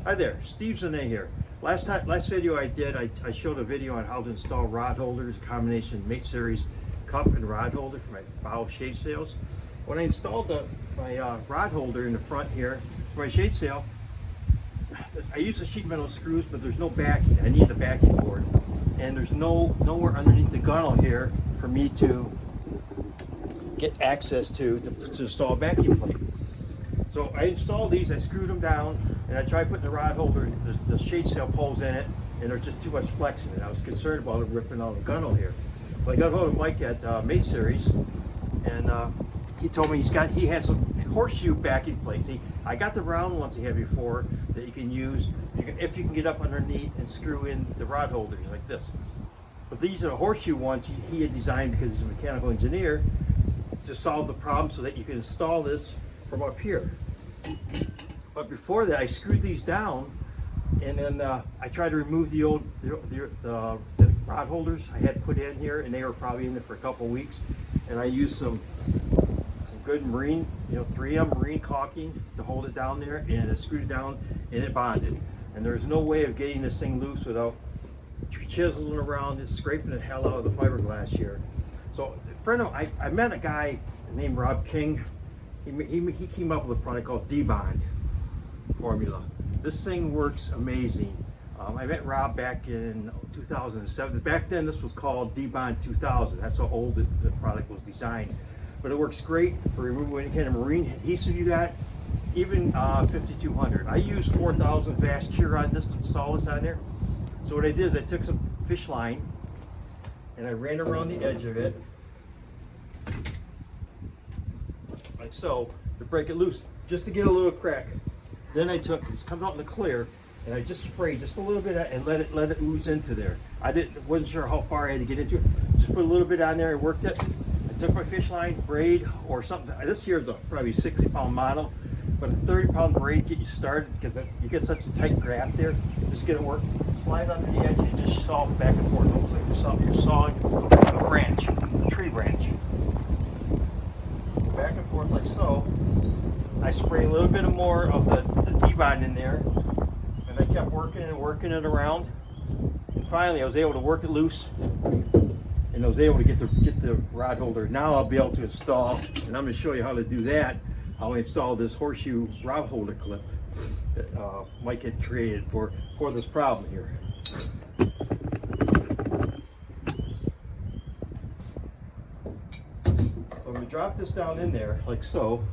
Hi there, Steve Zane here. Last video I did, I showed a video on how to install rod holders, a combination mate series cup and rod holder for my bow shade sails. When I installed my rod holder in the front here for my shade sail, I used the sheet metal screws, but there's no backing. I need the backing board, and there's nowhere underneath the gunnel here for me to get access to install a backing plate. So I installed these, I screwed them down, and I tried putting the rod holder, the shade sail poles in it, and there's just too much flex in it. I was concerned about it ripping out the gunnel here. But I got hold of Mike at Mate Series, and he told me he has some horseshoe backing plates. I got the round ones he had before that you can use if you can get up underneath and screw in the rod holders like this. But these are the horseshoe ones he had designed because he's a mechanical engineer to solve the problem so that you can install this from up here. But before that, I screwed these down, and then I tried to remove the old the rod holders I had put in here, and they were probably in there for a couple of weeks. And I used some good marine, 3M marine caulking to hold it down there, and I screwed it down, and it bonded. And there's no way of getting this thing loose without chiseling around it, scraping the hell out of the fiberglass here. So I met a guy named Rob King. He came up with a product called D-Bond formula. This thing works amazing. I met Rob back in 2007. Back then this was called D-Bond 2000. That's how old the product was designed. But it works great for removing any kind of marine adhesive you got, even 5200. I use 4000 fast cure on this to install this on there. So what I did is I took some fish line and I ran around the edge of it like so to break it loose, just to get a little crack. Then I took, this comes out in the clear, and I just sprayed just a little bit and let it ooze into there. Wasn't sure how far I had to get into it. Just put a little bit on there and worked it. I took my fish line, braid or something. This here is a probably 60-pound model, but a 30-pound braid get you started because you get such a tight grab there. Just get it work. Slide under the edge and just saw back and forth. Looks like you're sawing a branch, a tree branch. Back and forth like so. I spray a little bit more of the D-Bond in there, and I kept working it around, and finally I was able to work it loose, and I was able to get the rod holder. Now I'll be able to install, and I'm going to show you how to do that. I'll install this horseshoe rod holder clip that Mike had created for this problem here. So I'm going to drop this down in there like so.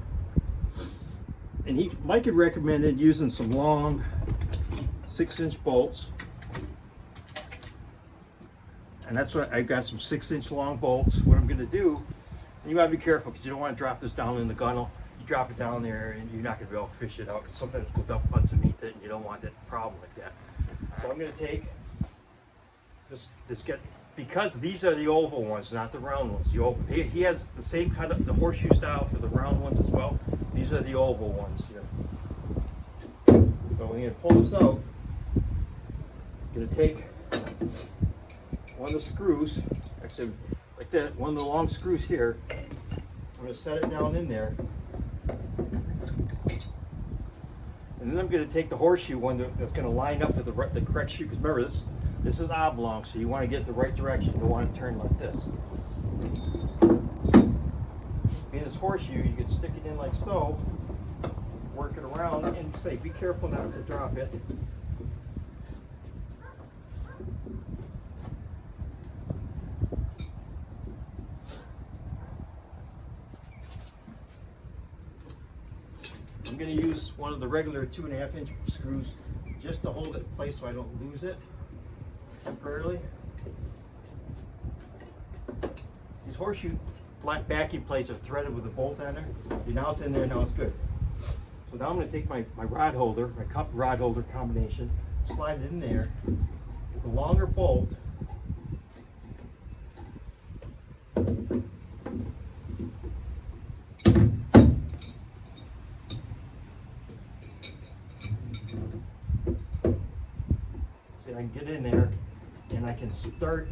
And Mike had recommended using some long 6-inch bolts, and that's what I've got, some 6-inch long bolts. What I'm going to do, and you got to be careful because you don't want to drop this down in the gunnel. You drop it down there and you're not going to be able to fish it out because sometimes it goes up underneath it and you don't want that problem like that. So I'm going to take this because these are the oval ones, not the round ones. The oval, he has the same kind of the horseshoe style for the round ones as well. These are the oval ones here. So we're going to pull this out. I'm going to take one of the screws, actually like that, one of the long screws here. I'm going to set it down in there. And then I'm going to take the horseshoe one that's going to line up with the correct shoe. Because remember, this is oblong, so you want to get the right direction. You don't want to turn like this. Being this horseshoe, you can stick it in like so, work it around, and say, be careful not to drop it. I'm going to use one of the regular 2.5-inch screws just to hold it in place so I don't lose it temporarily. These horseshoe black backing plates are threaded with a bolt on there. And now it's in there, now it's good. So now I'm going to take my rod holder, my cup rod holder combination, slide it in there with the longer bolt. See, I can get in there and I can start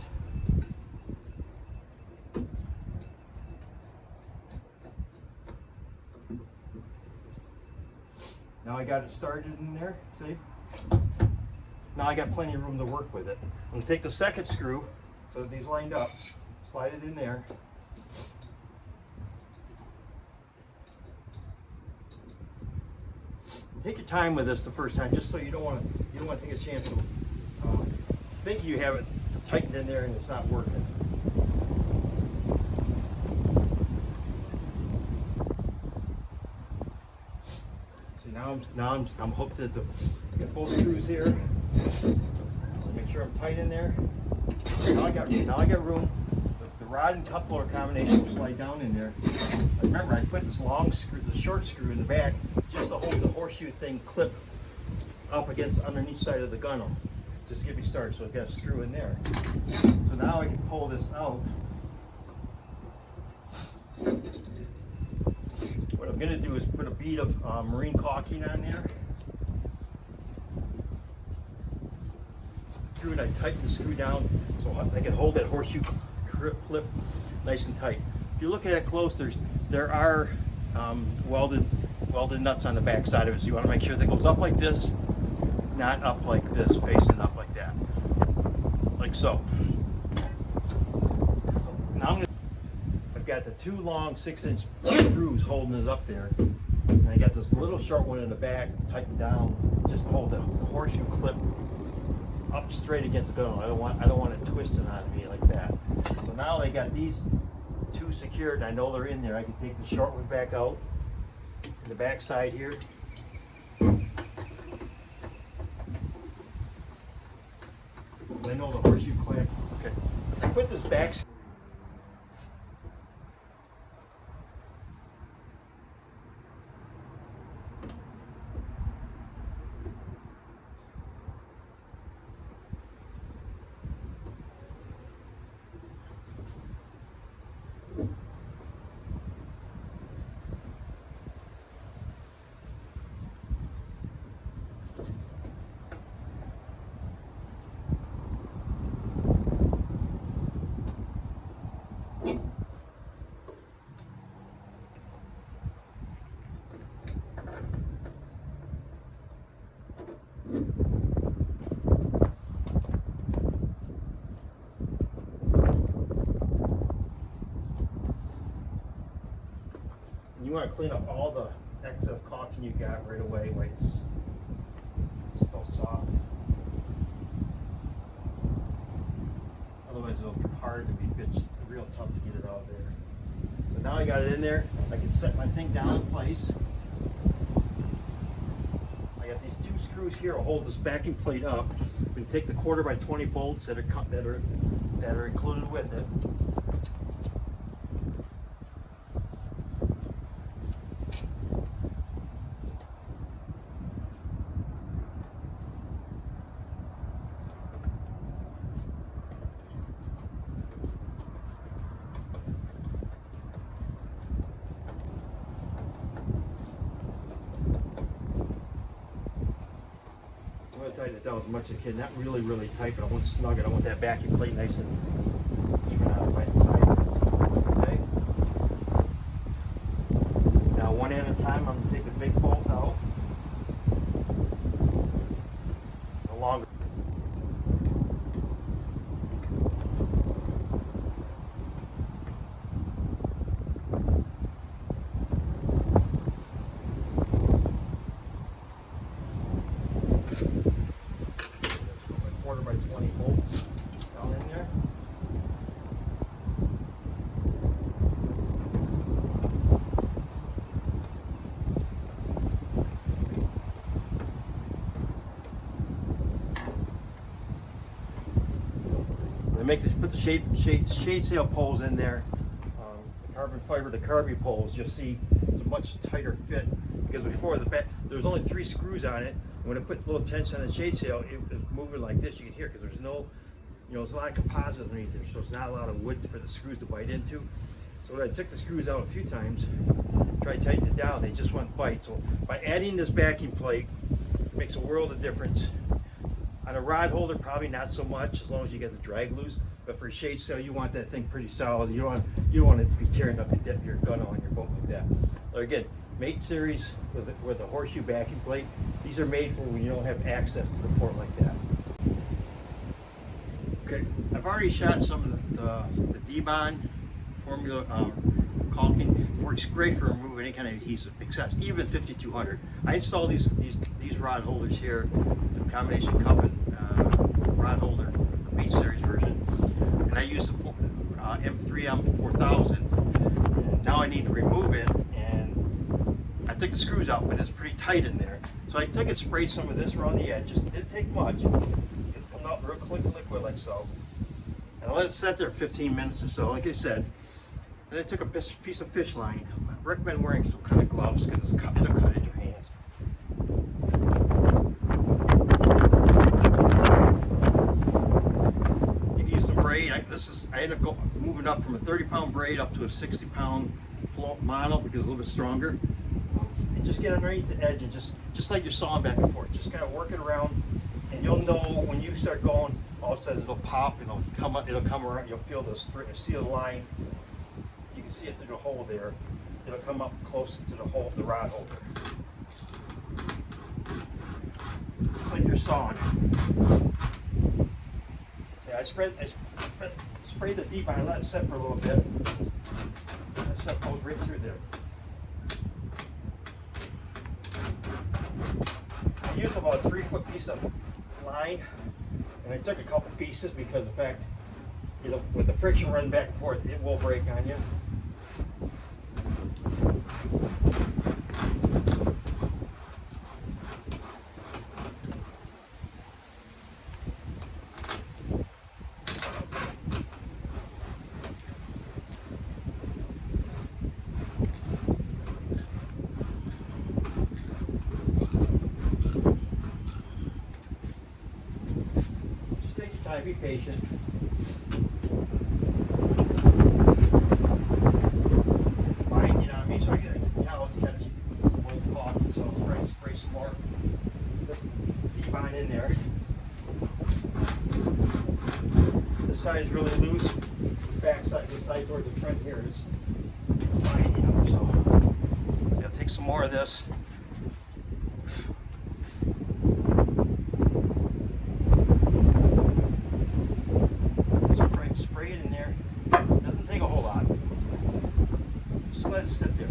Now I got it started in there, see? Now I got plenty of room to work with it. I'm going to take the second screw, so that these lined up, slide it in there. Take your time with this the first time, just so you don't want to take a chance of thinking you have it tightened in there and it's not working. See, now I'm hooked at the. I got both screws here. Make sure I'm tight in there. Now I got room. The rod and coupler combination will slide down in there. Remember, I put this long screw, the short screw in the back, just to hold the horseshoe thing clip up against underneath side of the gunnel, just to get me started. So I've got a screw in there. So now I can pull this out. What I'm going to do is put a bead of marine caulking on there. And I tighten the screw down so I can hold that horseshoe clip nice and tight. If you look at it close, there are welded nuts on the back side of it. So you want to make sure that goes up like this, not up like this, facing up like that, like so. Now I've got the two long 6-inch screws holding it up there, and I got this little short one in the back tightened down just to hold the horseshoe clip up straight against the gun. I don't want it twisting on me like that. So now they got these two secured, and I know they're in there. I can take the short one back out in the back side here. I know the horseshoe clamp. Okay. I put this back. You want to clean up all the excess caulking you got right away while it's so soft. Otherwise it'll be hard to be real tough to get it out there. But now I got it in there, I can set my thing down in place. I got these two screws here to hold this backing plate up. We can take the 1/4x20 bolts that are included with it. I'm going to tighten it down as much as I can. Not really tight, but I want to snug it. I want that backing plate nice and even on the right side. Okay. Now one at a time, I'm going to take the big bolt out. The longer. My 1/4x20 bolts down in there. Put the shade sail poles in there. The carbon fiber to carbon poles. You'll see it's a much tighter fit because before there was only 3 screws on it. When I put a little tension on the shade sail, it was moving like this. You can hear because there's no, there's a lot of composite underneath there, so it's not a lot of wood for the screws to bite into. So when I took the screws out a few times, tried to tighten it down, they just wouldn't bite. So by adding this backing plate, it makes a world of difference. On a rod holder, probably not so much, as long as you get the drag loose. But for a shade sail, you want that thing pretty solid. You don't want to be tearing up your gun on your boat like that. So again, mate series with a horseshoe backing plate. These are made for when you don't have access to the port like that. Okay, I've already shot some of the D-bond formula caulking. It works great for removing any kind of adhesive, except even 5200. I installed these rod holders here, the combination cup and rod holder mate series version, and I use the M3M 4000. And now I need to remove it, and I took the screws out, but it's pretty tight in there. So I took and sprayed some of this around the edges. It didn't take much. It come out real quick, liquid like so. And I let it sit there 15 minutes or so, like I said. Then I took a piece of fish line. I recommend wearing some kind of gloves because it'll cut into your hands. You can use some braid. I ended up moving up from a 30-pound braid up to a 60-pound mono because it's a little bit stronger. And just get underneath the edge and just like you're sawing back and forth. Just kind of work it around, and you'll know when you start going. All of a sudden it'll pop. It'll come around. You'll feel see the line. You can see it through the hole there. It'll come up closer to the hole of the rod holder. Just like you're sawing. See, I sprayed the deep. I let it set for a little bit. That stuff goes right through there. I used about a 3-foot piece of line, and I took a couple pieces because of the fact, with the friction running back and forth, it will break on you. Just take your time, be patient. In there. This side is really loose. The back side, the side towards the front here is fine, so I'll take some more of this. Spray it in there. It doesn't take a whole lot. Just let it sit there.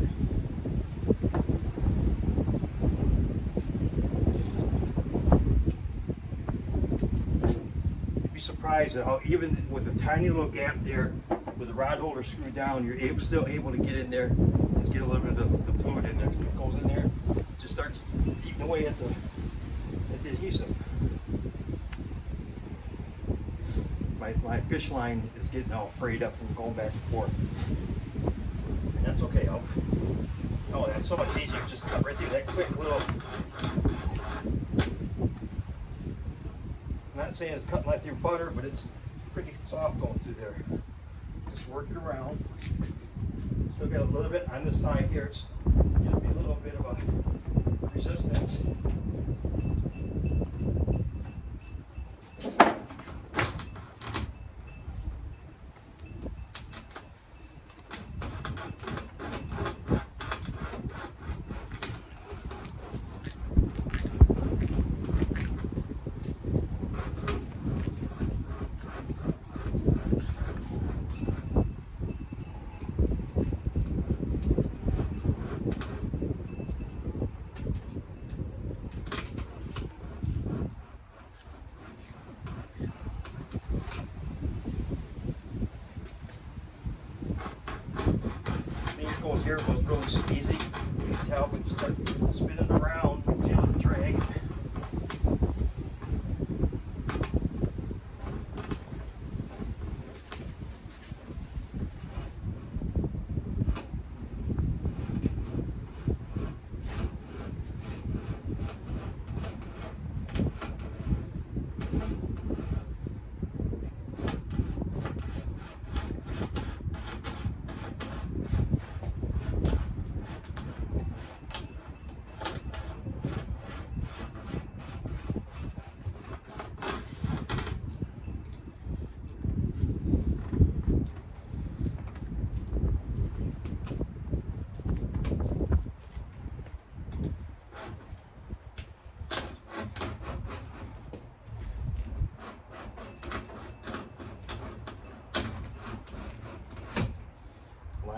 Surprised at how even with a tiny little gap there, with the rod holder screwed down, you're still able to get in there and get a little bit of the fluid in there. So it goes in there, just starts eating away at the adhesive. My fish line is getting all frayed up from going back and forth, and that's okay. Oh, that's so much easier. Just cut right through that quick little. I'm not saying it's cutting like through butter, but it's pretty soft going through there. Just work it around. Still got a little bit on this side here. It's going to be a little bit of a resistance. Here was really easy. You can tell when you start spinning around, you feel the drag.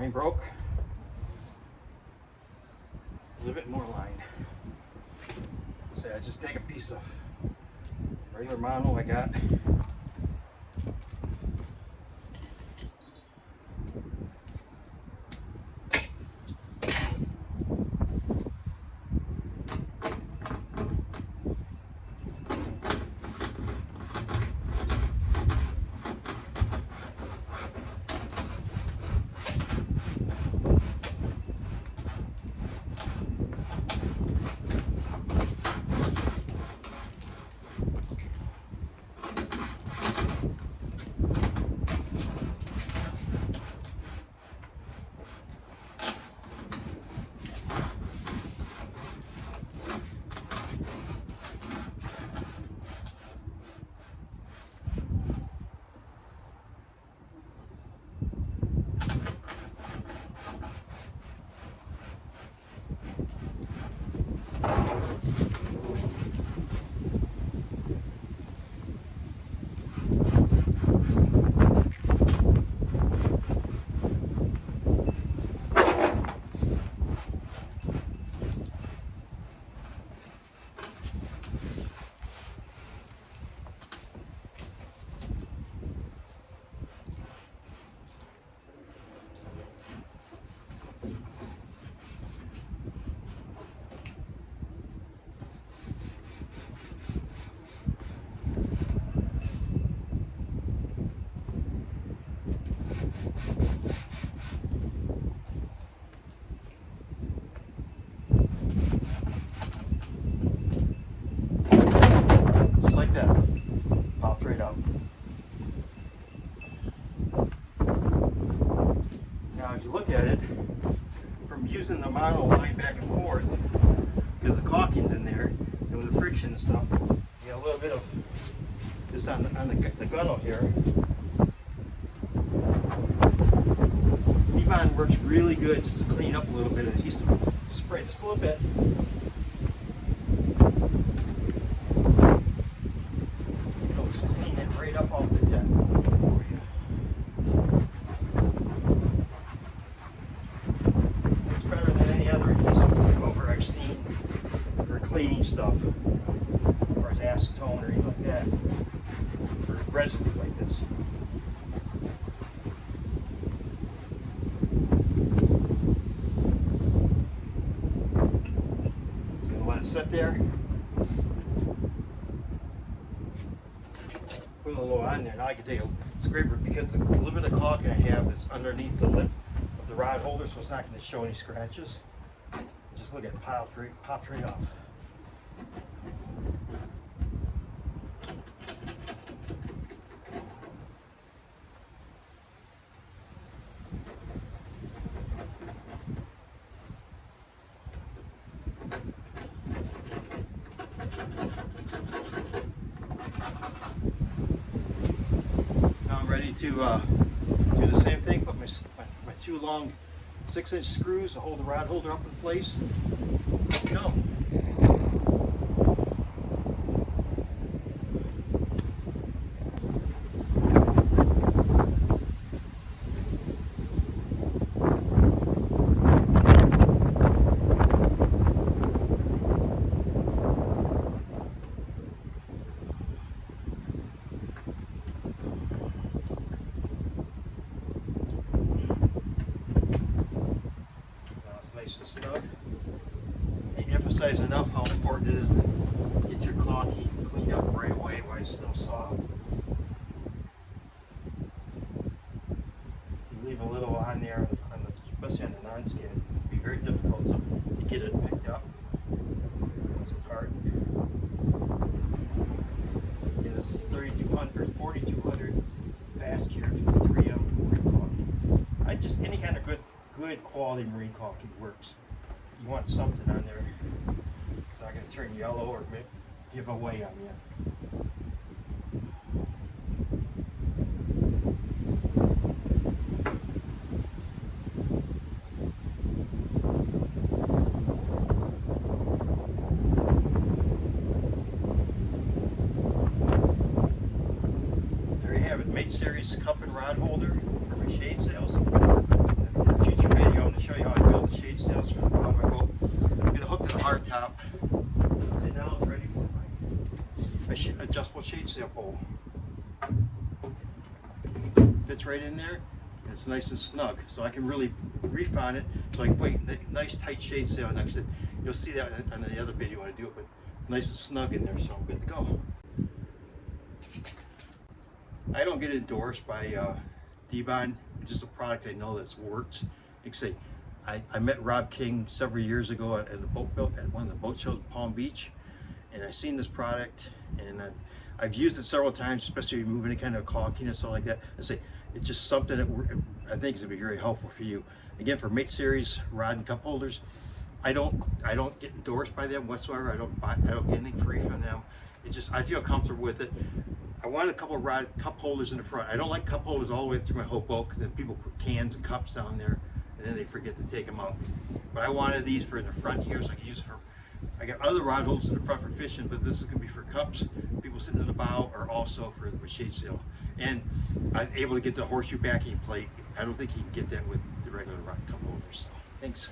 line broke. A little bit more line. So I just take a piece of regular mono I got. Just like that. Popped right out. Now if you look at it, from using the mono line back and forth, because the caulking's in there, and with the friction and stuff, you got a little bit of this on the gunnel here. Devon works really good just to clean up a little bit of adhesive. Spray just a little bit. It'll just clean it right up off the tip for you. It's better than any other adhesive remover I've seen for cleaning stuff, or as acetone or anything like that, for residue like this. Set there. Put a little on there. Now I can take a scraper because the little bit of caulk I have is underneath the lip of the rod holder, so it's not going to show any scratches. Just look at it, popped right off. Ready to do the same thing, put my two long 6-inch screws to hold the rod holder up in place. Go. Snug. Can't emphasize enough how important it is to get your caulking cleaned up right away while it's still soft. You leave a little on there, especially on the non-skin. It'd be very difficult to get it picked up once it's hardened. Yeah, this is 3200, 4200 fast cure, 3M marine caulking. Any kind of good quality marine caulking works. You want something on there. It's not going to turn yellow or give away on you. There you have it, Mate Series cup and rod holder for my shade sails. adjustable shade sail pole. Fits right in there. And it's nice and snug, so I can really reef on it. So I can put nice tight shade sail next to it. You'll see that on the other video when I do it, but nice and snug in there, so I'm good to go. I don't get endorsed by D-Bond. It's just a product I know that's worked. Like I say, I met Rob King several years ago at one of the boat shows in Palm Beach, and I seen this product, and I've used it several times, especially moving any kind of caulking and stuff like that. I say it's just something that I think is gonna be very helpful for you. Again, for Mate Series rod and cup holders, I don't get endorsed by them whatsoever. I don't get anything free from them. It's just I feel comfortable with it. I want a couple of cup holders in the front. I don't like cup holders all the way through my whole boat, because then people put cans and cups down there and then they forget to take them out. But I wanted these for in the front here, so I can use for, I got other rod holders in the front for fishing, but this is gonna be for cups, people sitting in the bow, or also for the shade sail. And I'm able to get the horseshoe backing plate. I don't think you can get that with the regular rod cup holders. So, thanks.